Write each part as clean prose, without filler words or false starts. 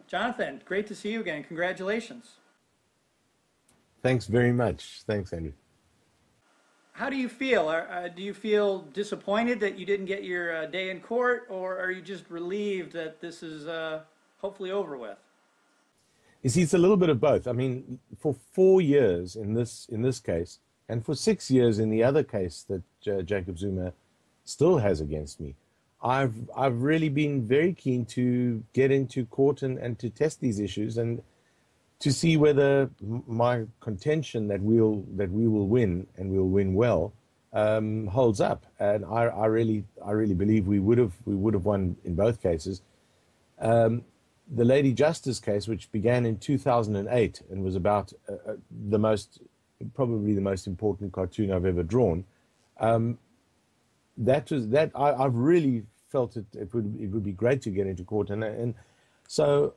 Jonathan, great to see you again. Congratulations. Thanks very much. Thanks, Andrew. How do you feel? Do you feel disappointed that you didn't get your day in court, or are you just relieved that this is hopefully over with? You see, it's a little bit of both. I mean, for 4 years in this case, and for 6 years in the other case that Jacob Zuma still has against me, I've really been very keen to get into court and to test these issues and to see whether my contention that we will win and we'll win well holds up. And I really believe we would have won in both cases. The Lady Justice case, which began in 2008 and was about probably the most important cartoon I've ever drawn, I've really felt it would be great to get into court, and so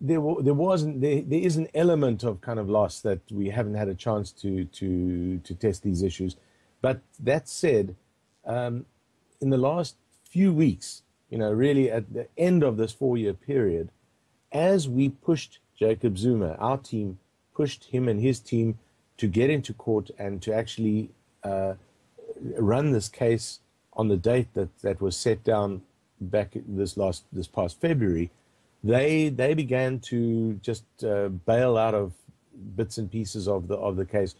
there is an element of kind of loss that we haven't had a chance to test these issues. But that said, in the last few weeks, really at the end of this 4-year period, as we pushed Jacob Zuma, our team pushed him and his team to get into court and to actually run this case on the date that was set down back this past February. They began to just bail out of bits and pieces of the case.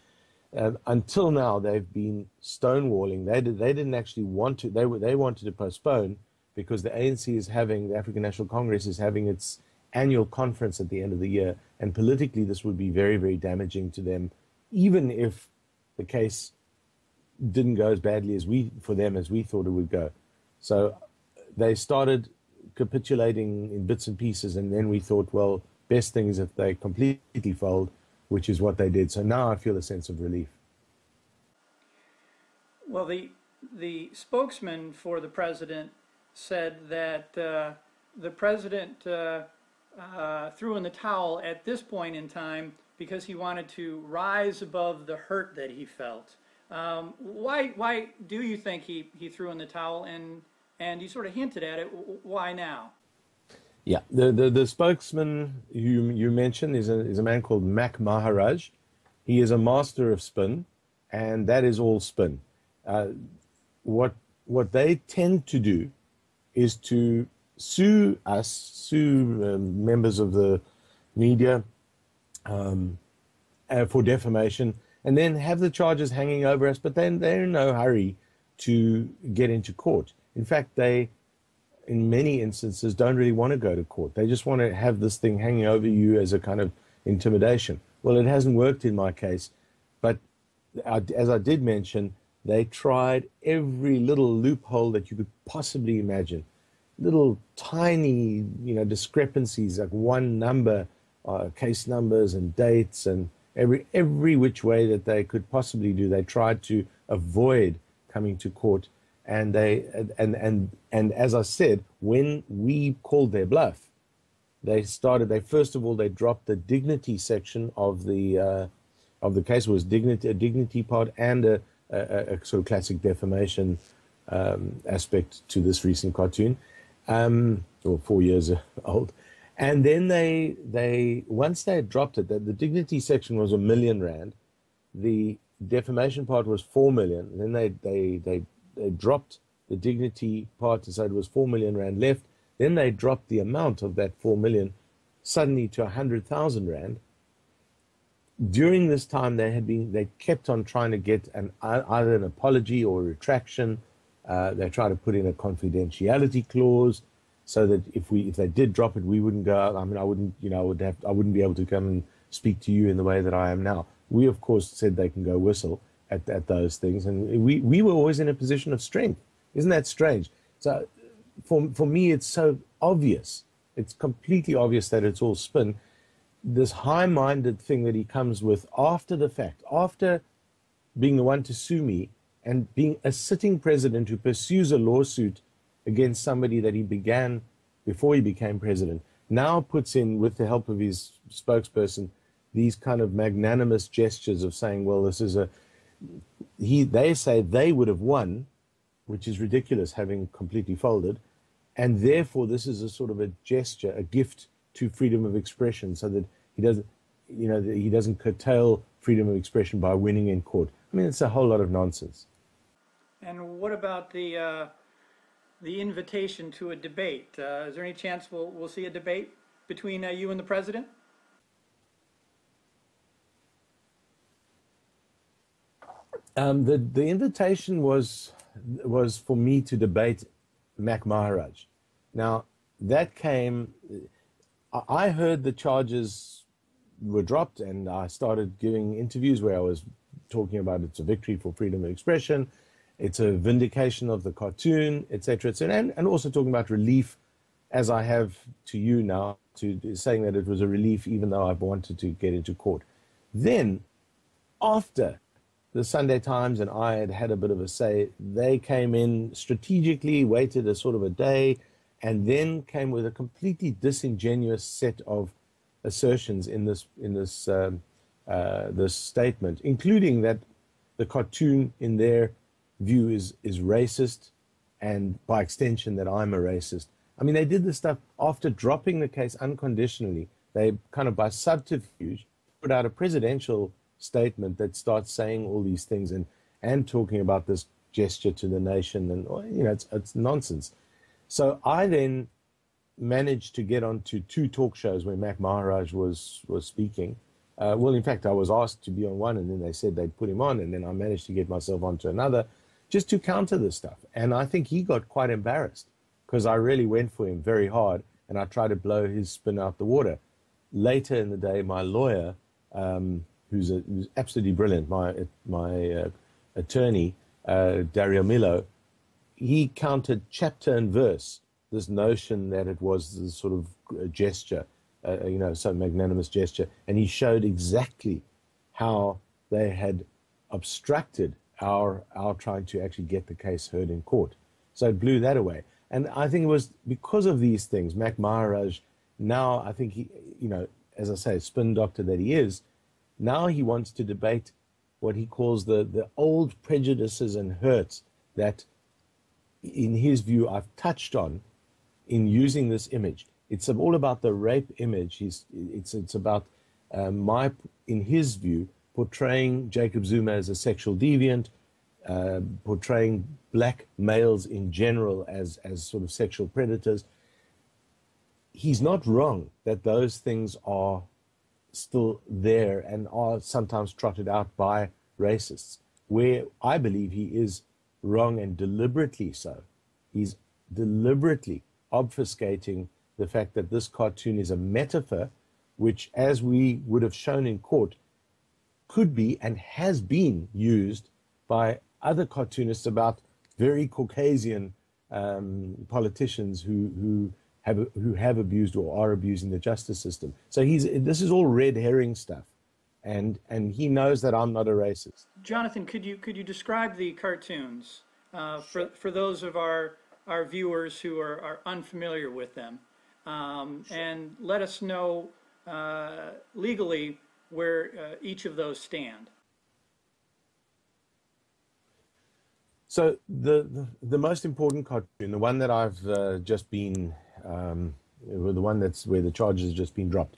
Until now, they've been stonewalling. They didn't actually want to. They wanted to postpone because the African National Congress is having its annual conference at the end of the year, and politically this would be very, very damaging to them, even if the case didn't go as badly as we thought it would go. So they started capitulating in bits and pieces, and then we thought, well, best thing is if they completely fold, which is what they did. So now I feel a sense of relief. Well, the spokesman for the president said that the president threw in the towel at this point in time because he wanted to rise above the hurt that he felt. Why do you think he threw in the towel? And you sort of hinted at it. Why now? Yeah, the spokesman you mentioned is a man called Mac Maharaj. He is a master of spin, and that is all spin. What they tend to do is to sue members of the media for defamation, and then have the charges hanging over us. But then they're in no hurry to get into court. In fact, they, in many instances, don't really want to go to court. They just want to have this thing hanging over you as a kind of intimidation. Well, it hasn't worked in my case, but as I did mention, they tried every little loophole that you could possibly imagine. Little tiny, discrepancies, like one number, case numbers and dates, and every which way that they could possibly do. They tried to avoid coming to court. And as I said, when we called their bluff, they first of all dropped the dignity section of the case. It was a dignity part and a sort of classic defamation aspect to this recent cartoon, or 4 years old. And then they once they had dropped it, the dignity section was R1 million, the defamation part was 4 million. And then they dropped the dignity part and said it was 4 million rand left. Then they dropped the amount of that 4 million suddenly to 100,000 rand. During this time, they kept on trying to get either an apology or a retraction. They tried to put in a confidentiality clause so that if they did drop it, we wouldn't go out. I mean, I wouldn't be able to come and speak to you in the way that I am now. We, of course, said they can go whistle at those things, and we were always in a position of strength. Isn't that strange? So for me, it's so obvious. It's completely obvious that it's all spin. This high-minded thing that he comes with after the fact, after being the one to sue me and being a sitting president who pursues a lawsuit against somebody that he began before he became president, now puts in, with the help of his spokesperson, these kind of magnanimous gestures of saying, well, this is they say they would have won, which is ridiculous, having completely folded, and therefore this is a sort of a gesture, a gift to freedom of expression so that he doesn't, that he doesn't curtail freedom of expression by winning in court. I mean, it's a whole lot of nonsense. And what about the invitation to a debate? Is there any chance we'll see a debate between you and the president? The invitation was for me to debate Mac Maharaj. Now, that came, I heard the charges were dropped, and I started giving interviews where I was talking about it's a victory for freedom of expression, it's a vindication of the cartoon, etc., etc., and also talking about relief, as I have to you now, to saying that it was a relief even though I wanted to get into court. Then, after the Sunday Times and I had had a bit of a say, they came in strategically, waited a sort of a day, and then came with a completely disingenuous set of assertions in this this statement, including that the cartoon, in their view, is racist, and by extension that I'm a racist. I mean, they did this stuff after dropping the case unconditionally. They kind of, by subterfuge, put out a presidential statement that starts saying all these things and talking about this gesture to the nation, and it's nonsense. So I then managed to get onto 2 talk shows where Mac Maharaj was speaking. Well, in fact, I was asked to be on one, and then they said they'd put him on, and then I managed to get myself onto another just to counter this stuff. And I think he got quite embarrassed because I really went for him very hard, and I tried to blow his spin out the water. Later in the day, my lawyer, who's absolutely brilliant, my attorney, Dario Milo, he countered chapter and verse this notion that it was this sort of a gesture, some magnanimous gesture, and he showed exactly how they had obstructed our trying to actually get the case heard in court. So it blew that away. And I think it was because of these things, Mac Maharaj, now I think he, as I say, spin doctor that he is, now he wants to debate what he calls the old prejudices and hurts that, in his view, I've touched on in using this image. It's all about the rape image. It's about in his view, portraying Jacob Zuma as a sexual deviant, portraying black males in general as sort of sexual predators. He's not wrong that those things are still there and are sometimes trotted out by racists. Where I believe he is wrong, and deliberately so, he's deliberately obfuscating the fact that this cartoon is a metaphor which, as we would have shown in court, could be and has been used by other cartoonists about very Caucasian politicians who have abused or are abusing the justice system. So this is all red herring stuff, and he knows that I'm not a racist. Jonathan, could you describe the cartoons for those of our viewers who are unfamiliar with them, and let us know legally where each of those stand? So the most important cartoon, the one that I've just been, the one that's where the charges have just been dropped,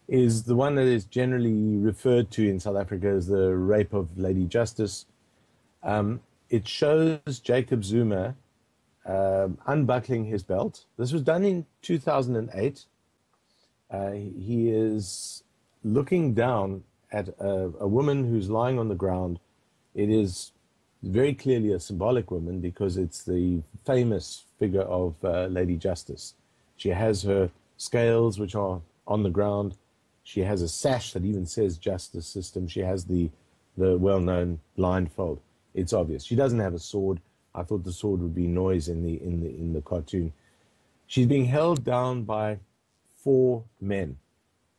is the one that is generally referred to in South Africa as the rape of Lady Justice. It shows Jacob Zuma unbuckling his belt. This was done in 2008. He is looking down at a woman who's lying on the ground. It is very clearly a symbolic woman because it's the famous figure of Lady Justice. She has her scales, which are on the ground. She has a sash that even says Justice System. She has the well-known blindfold. It's obvious. She doesn't have a sword. I thought the sword would be noise in the cartoon. She's being held down by 4 men.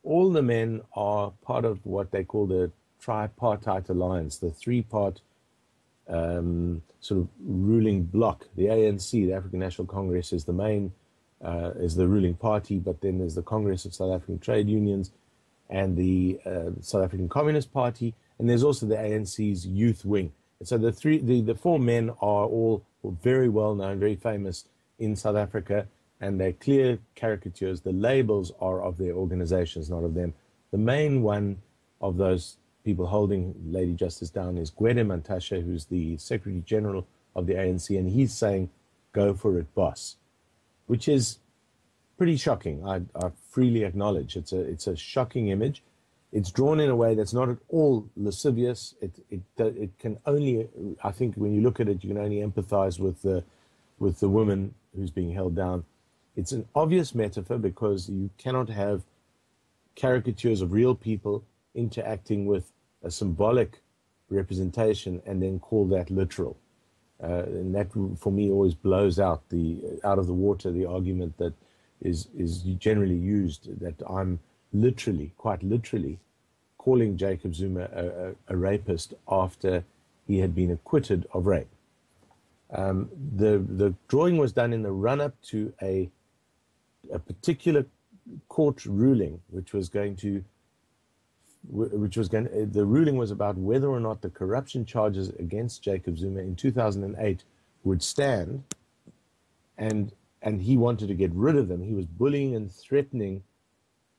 All the men are part of what they call the tripartite alliance, the 3-part sort of ruling bloc. The ANC, the African National Congress, is the main, is the ruling party, but then there's the Congress of South African Trade Unions and the South African Communist Party, and there's also the ANC's youth wing. And so the 4 men are all very well known, very famous in South Africa. and they're clear caricatures. The labels are of their organizations, not of them. The main one of those people holding Lady Justice down is Gwede Mantashe, who's the Secretary General of the ANC, and he's saying, "Go for it, boss," which is pretty shocking. I freely acknowledge it's a shocking image. It's drawn in a way that's not at all lascivious. It can only, I think, when you look at it, you can only empathize with the woman who's being held down. It's an obvious metaphor because you cannot have caricatures of real people interacting with a symbolic representation and then call that literal. And that, for me, always blows out of the water the argument that is generally used, that I'm quite literally, calling Jacob Zuma a rapist after he had been acquitted of rape. The drawing was done in the run-up to a particular court ruling, the ruling was about whether or not the corruption charges against Jacob Zuma in 2008 would stand, and he wanted to get rid of them. He was bullying and threatening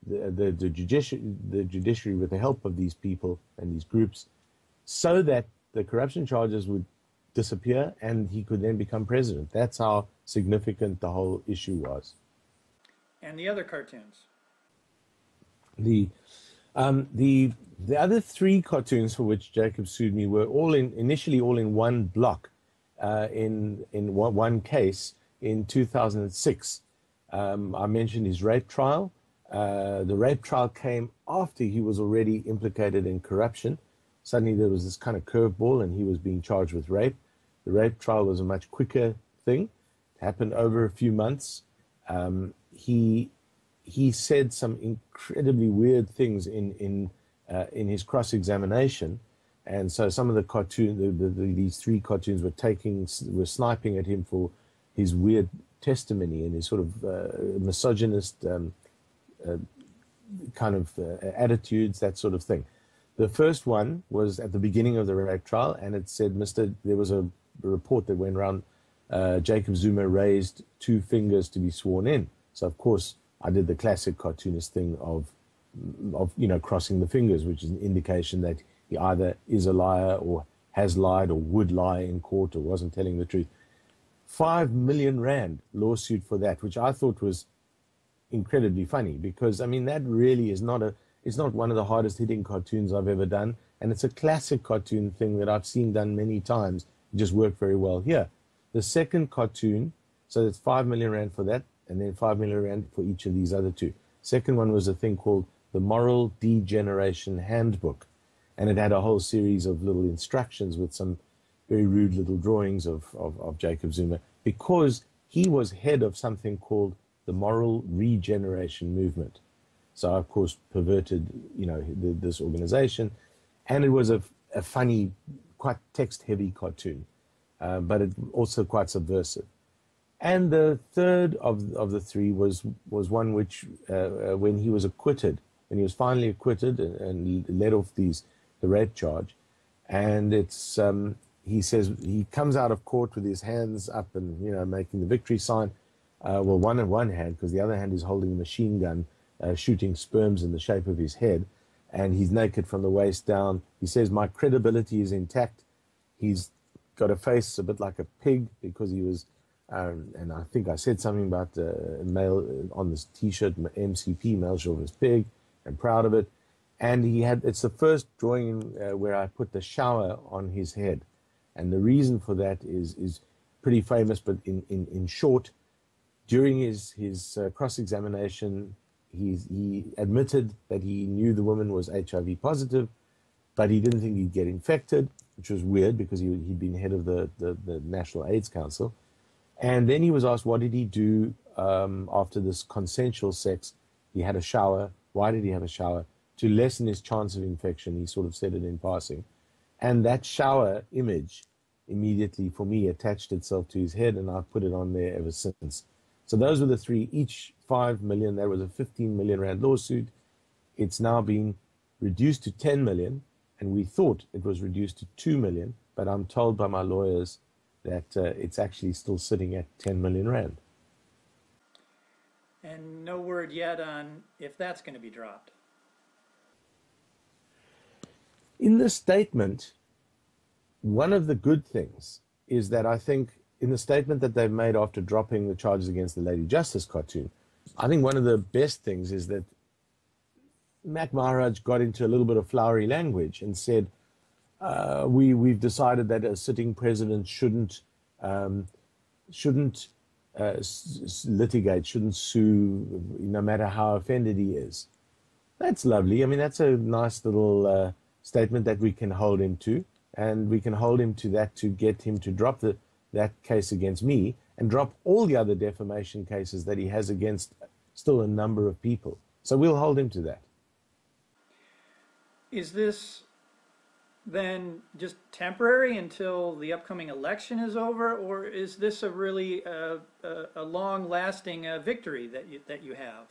the judiciary with the help of these people and these groups, so that the corruption charges would disappear and he could then become president. That's how significant the whole issue was. And the other cartoons? The other three cartoons for which Jacob sued me were initially all in one block, in one case in 2006. I mentioned his rape trial. The rape trial came after he was already implicated in corruption. Suddenly there was this kind of curveball and he was being charged with rape. The rape trial was a much quicker thing. It happened over a few months. He said some incredibly weird things in his cross-examination, and so some of the these three cartoons were sniping at him for his weird testimony and his sort of misogynist kind of attitudes, that sort of thing. The first one was at the beginning of the rape trial, and it said there was a report that went around, Jacob Zuma raised two fingers to be sworn in. So of course I did the classic cartoonist thing of crossing the fingers, which is an indication that he either is a liar or has lied or would lie in court or wasn't telling the truth. 5 million rand lawsuit for that, which I thought was incredibly funny, because I mean that really is it's not one of the hardest hitting cartoons I've ever done, and it's a classic cartoon thing that I've seen done many times. It just worked very well here. The second cartoon, so it's 5 million rand for that, and then 5 million rand for each of these other two. Second one was a thing called the Moral Degeneration Handbook, and it had a whole series of little instructions with some very rude little drawings of Jacob Zuma, because he was head of something called the Moral Regeneration Movement. So I, of course, perverted, this organization, and it was a funny, quite text-heavy cartoon, but it also quite subversive. And the third of the three was one which, when he was finally acquitted and let off the rape charge, and it's he says he comes out of court with his hands up and making the victory sign. One in one hand, because the other hand is holding a machine gun, shooting sperms in the shape of his head, and he's naked from the waist down. He says, "My credibility is intact." He's got a face a bit like a pig because he was, and I think I said something about male on this T-shirt, MCP, male chauvinist pig. I'm proud of it. And it's the first drawing where I put the shower on his head, and the reason for that is pretty famous, but in short. During his cross-examination, he admitted that he knew the woman was HIV positive, but he didn't think he'd get infected, which was weird because he'd been head of the National AIDS Council. And then he was asked, what did he do after this consensual sex? He had a shower. Why did he have a shower? To lessen his chance of infection. He sort of said it in passing. And that shower image immediately, for me, attached itself to his head, and I've put it on there ever since. So those were the three, each 5 million. There was a 15 million rand lawsuit. It's now been reduced to 10 million, and we thought it was reduced to 2 million, but I'm told by my lawyers that it's actually still sitting at 10 million rand. And no word yet on if that's going to be dropped. In the statement, one of the good things is that I think in the statement that they've made after dropping the charges against the Lady Justice cartoon, I think one of the best things is that Mac Maharaj got into a little bit of flowery language and said, we've decided that a sitting president shouldn't litigate, shouldn't sue, no matter how offended he is. That's lovely. I mean, that's a nice little statement that we can hold him to, and we can hold him to that to get him to drop that case against me and drop all the other defamation cases that he has against still a number of people. So we'll hold him to that. Is this then just temporary until the upcoming election is over, or is this a really a long-lasting victory that you have?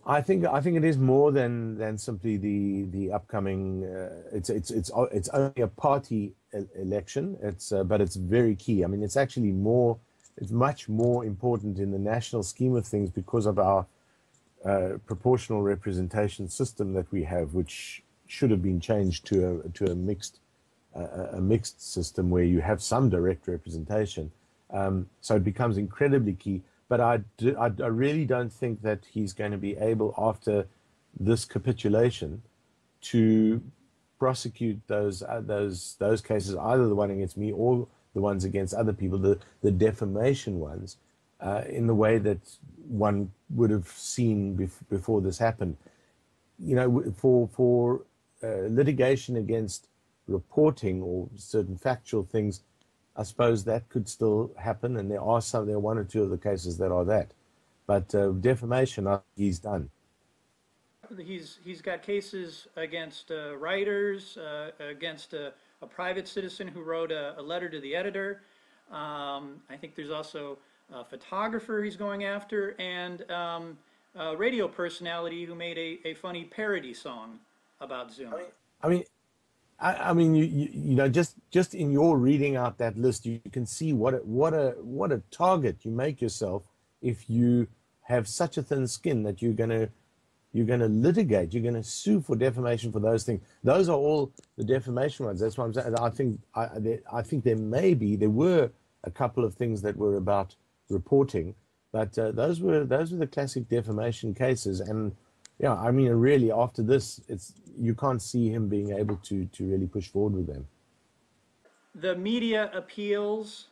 I think it is more than simply the upcoming. It's only a party election. But it's very key. I mean, it's actually more. It's much more important in the national scheme of things because of our proportional representation system that we have, which should have been changed to a mixed system where you have some direct representation. So it becomes incredibly key. But I really don't think that he's going to be able, after this capitulation, to prosecute those cases, either the one against me or the ones against other people, the defamation ones, in the way that one would have seen before this happened. You know, for litigation against reporting or certain factual things, I suppose that could still happen, and there are one or two of the cases that are that. But defamation, he's done. He's got cases against writers, against a private citizen who wrote a letter to the editor. I think there's also a photographer he's going after, and a radio personality who made a funny parody song about Zuma. I mean, you know, just in your reading out that list, you can see what a target you make yourself if you have such a thin skin that you're gonna litigate, you're gonna sue for defamation for those things. Those are all the defamation ones. That's what I'm saying. I think there were a couple of things that were about reporting, but those were the classic defamation cases. And yeah, I mean, really, after this, you can't see him being able to really push forward with them. The media appeals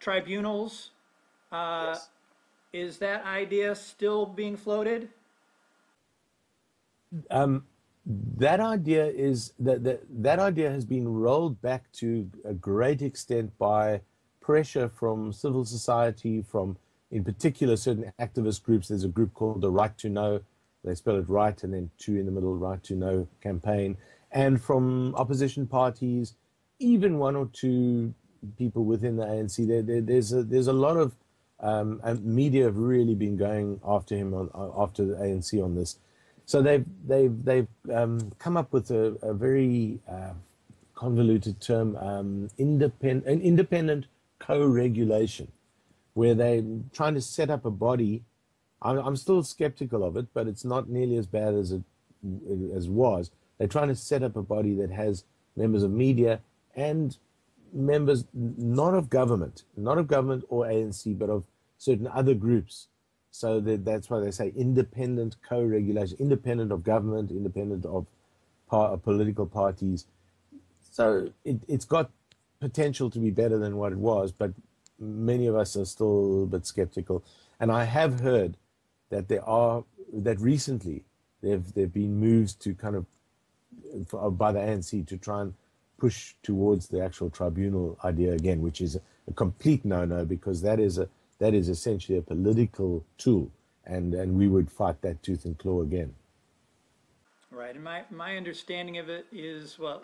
tribunals, Yes. Is that idea still being floated? That idea has been rolled back to a great extent by pressure from civil society, from, in particular, certain activist groups. There's a group called the Right to Know. They spell it right and then two in the middle, Right to Know campaign. And from opposition parties, even one or two people within the ANC. There's a lot of media have really been going after him after the ANC on this. So they've come up with a very convoluted term, independent co-regulation, where they're trying to set up a body. I'm still skeptical of it, but it's not nearly as bad as it was. They're trying to set up a body that has members of media and members not of government or ANC, but of certain other groups. So that's why they say independent co-regulation, independent of government, independent of political parties. So it's got potential to be better than what it was, but many of us are still a little bit skeptical. And I have heard that recently there've been moves to kind of by the ANC to try and push towards the actual tribunal idea again, which is a complete no-no, because that is essentially a political tool, and we would fight that tooth and claw again. Right, and my understanding of it is, well,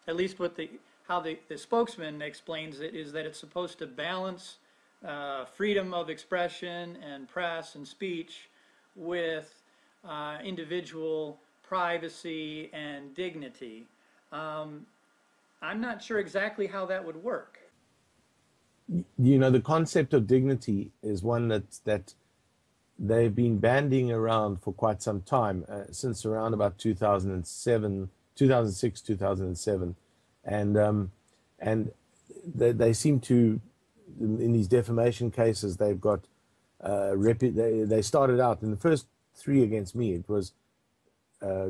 at least how the spokesman explains it, is that it's supposed to balance freedom of expression and press and speech with individual privacy and dignity. I'm not sure exactly how that would work. You know, the concept of dignity is one that they've been bandying around for quite some time, since around about 2007, 2006, 2007, and they seem to, in these defamation cases, they've got they started out in the first three against me. It was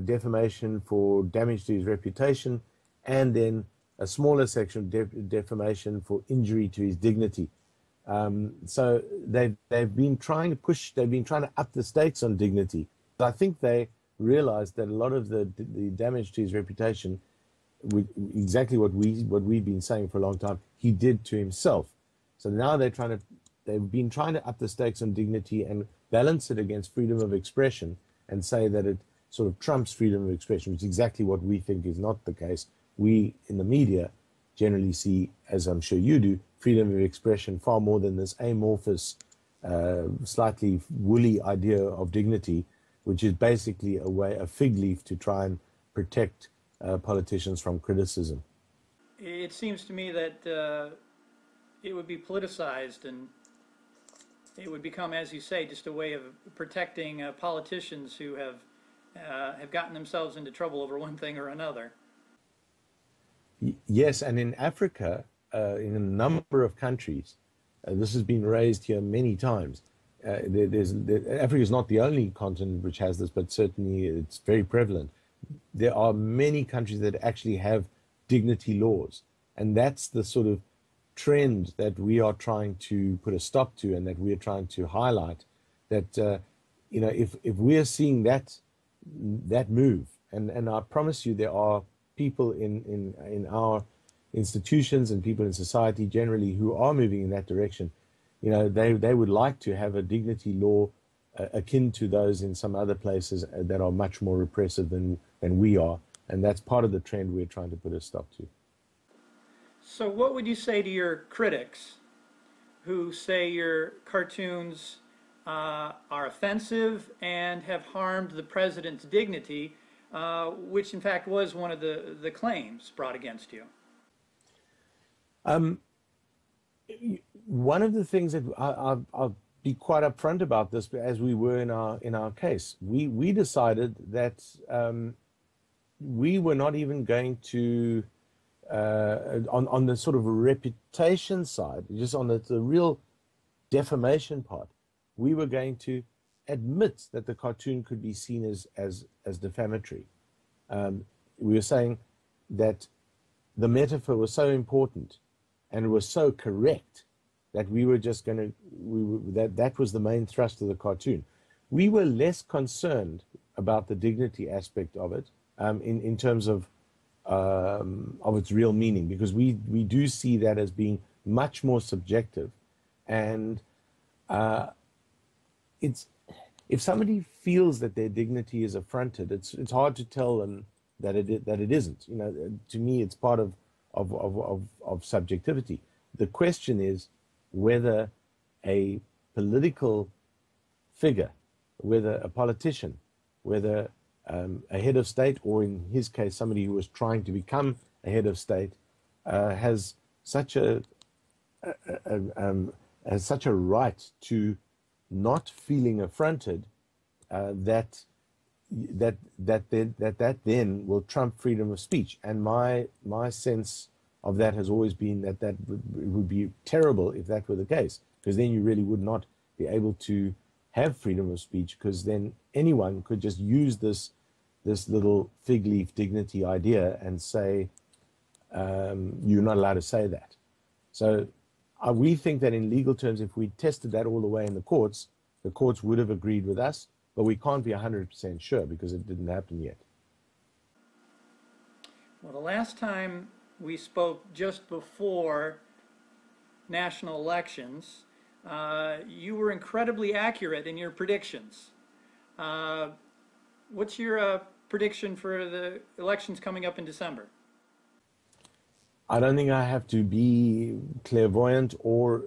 defamation for damage to his reputation, and then a smaller section of defamation for injury to his dignity. So they've been trying to push, they've been trying to up the stakes on dignity. I think they realized that a lot of the damage to his reputation, exactly what we've been saying for a long time, he did to himself. So now they've been trying to up the stakes on dignity and balance it against freedom of expression and say that it sort of trumps freedom of expression, which is exactly what we think is not the case. We in the media generally see, as I'm sure you do, freedom of expression far more than this amorphous, slightly woolly idea of dignity, which is basically a fig leaf to try and protect politicians from criticism. It seems to me that it would be politicized, and it would become, as you say, just a way of protecting politicians who have gotten themselves into trouble over one thing or another. Yes, and in Africa, in a number of countries, this has been raised here many times. Africa is not the only continent which has this, but certainly it's very prevalent. There are many countries that actually have dignity laws, and that's the sort of trend that we are trying to put a stop to, and that we are trying to highlight. That if we're seeing that move, and I promise you, there are people in our institutions and people in society generally who are moving in that direction. You know, they would like to have a dignity law akin to those in some other places that are much more repressive than we are, and that's part of the trend we're trying to put a stop to. So what would you say to your critics who say your cartoons are offensive and have harmed the president's dignity, which in fact was one of the claims brought against you? One of the things that I'll be quite upfront about this, as we were in our case, we decided that we were not even going to on the sort of reputation side, just on the real defamation part, we were going to admit that the cartoon could be seen as defamatory. We were saying that the metaphor was so important and it was so correct that we were just going to, that was the main thrust of the cartoon. We were less concerned about the dignity aspect of it in terms of its real meaning, because we do see that as being much more subjective. And it's, if somebody feels that their dignity is affronted, it's hard to tell them that it isn't. You know, to me, it's part of subjectivity. The question is whether a political figure, whether a politician, whether a head of state, or in his case, somebody who was trying to become a head of state, has such a right to not feeling affronted, that then will trump freedom of speech. And my sense of that has always been that it would be terrible if that were the case, because then you really would not be able to have freedom of speech, because then anyone could just use this little fig leaf dignity idea and say, you're not allowed to say that. So we think that in legal terms, if we tested that all the way in the courts would have agreed with us, but we can't be 100% sure because it didn't happen yet. Well, the last time we spoke just before national elections, you were incredibly accurate in your predictions. What's your prediction for the elections coming up in December? I don't think I have to be clairvoyant or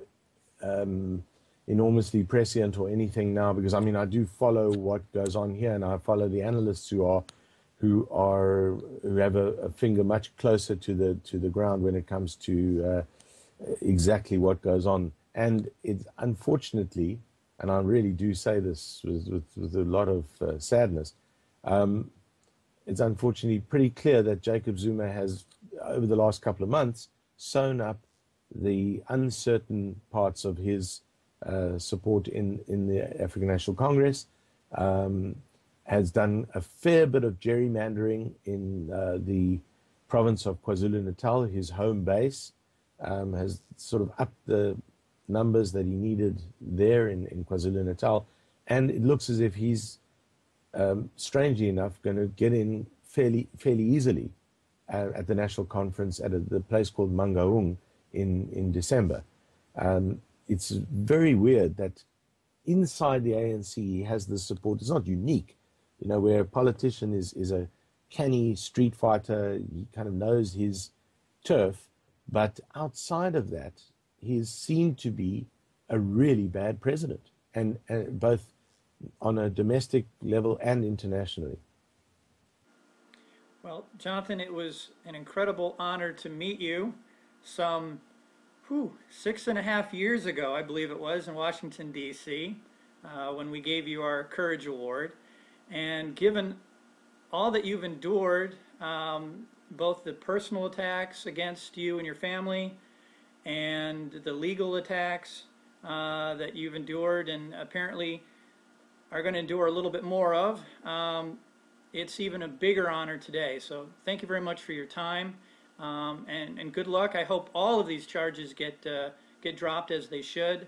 enormously prescient or anything now, because I mean I do follow what goes on here, and I follow the analysts who have a finger much closer to the ground when it comes to exactly what goes on. And it's unfortunately, and I really do say this with a lot of sadness, it's unfortunately pretty clear that Jacob Zuma has, over the last couple of months, sewn up the uncertain parts of his support in the African National Congress, has done a fair bit of gerrymandering in the province of KwaZulu-Natal, his home base, has sort of upped the numbers that he needed there in KwaZulu-Natal. And it looks as if he's, strangely enough, going to get in fairly easily at the national conference at the place called Mangaung in December. It's very weird that inside the ANC he has this support. It's not unique, you know, where a politician is a canny street fighter, he kind of knows his turf, but outside of that, he's seen to be a really bad president, and both on a domestic level and internationally. Well, Jonathan, it was an incredible honor to meet you some 6.5 years ago, I believe it was, in Washington, D.C., when we gave you our Courage Award. And given all that you've endured, both the personal attacks against you and your family and the legal attacks that you've endured and apparently are going to endure a little bit more of, it's even a bigger honor today. So thank you very much for your time, and good luck. I hope all of these charges get dropped as they should,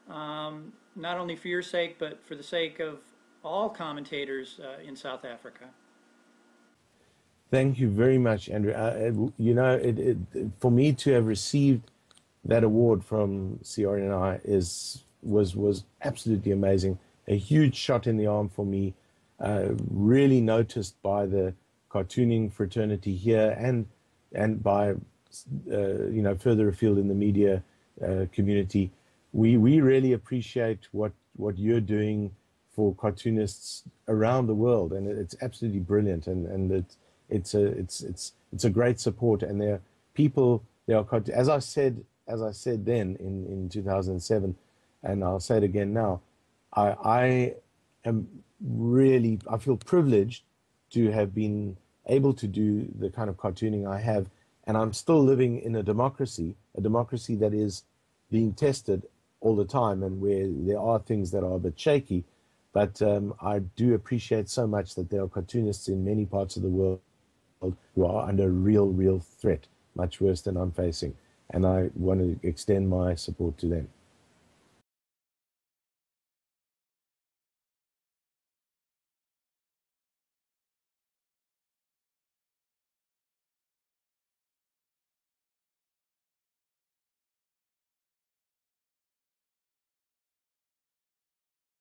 not only for your sake, but for the sake of all commentators in South Africa. Thank you very much, Andrew. You know, for me to have received that award from CRNI was absolutely amazing. A huge shot in the arm for me. Really noticed by the cartooning fraternity here and by you know, further afield in the media community. We really appreciate what you're doing for cartoonists around the world, and it's absolutely brilliant. And it's a great support. And there are people, as I said then in 2007, and I'll say it again now. I feel privileged to have been able to do the kind of cartooning I have, and I'm still living in a democracy that is being tested all the time, and where there are things that are a bit shaky. But I do appreciate so much that there are cartoonists in many parts of the world who are under real threat, much worse than I'm facing. And I want to extend my support to them.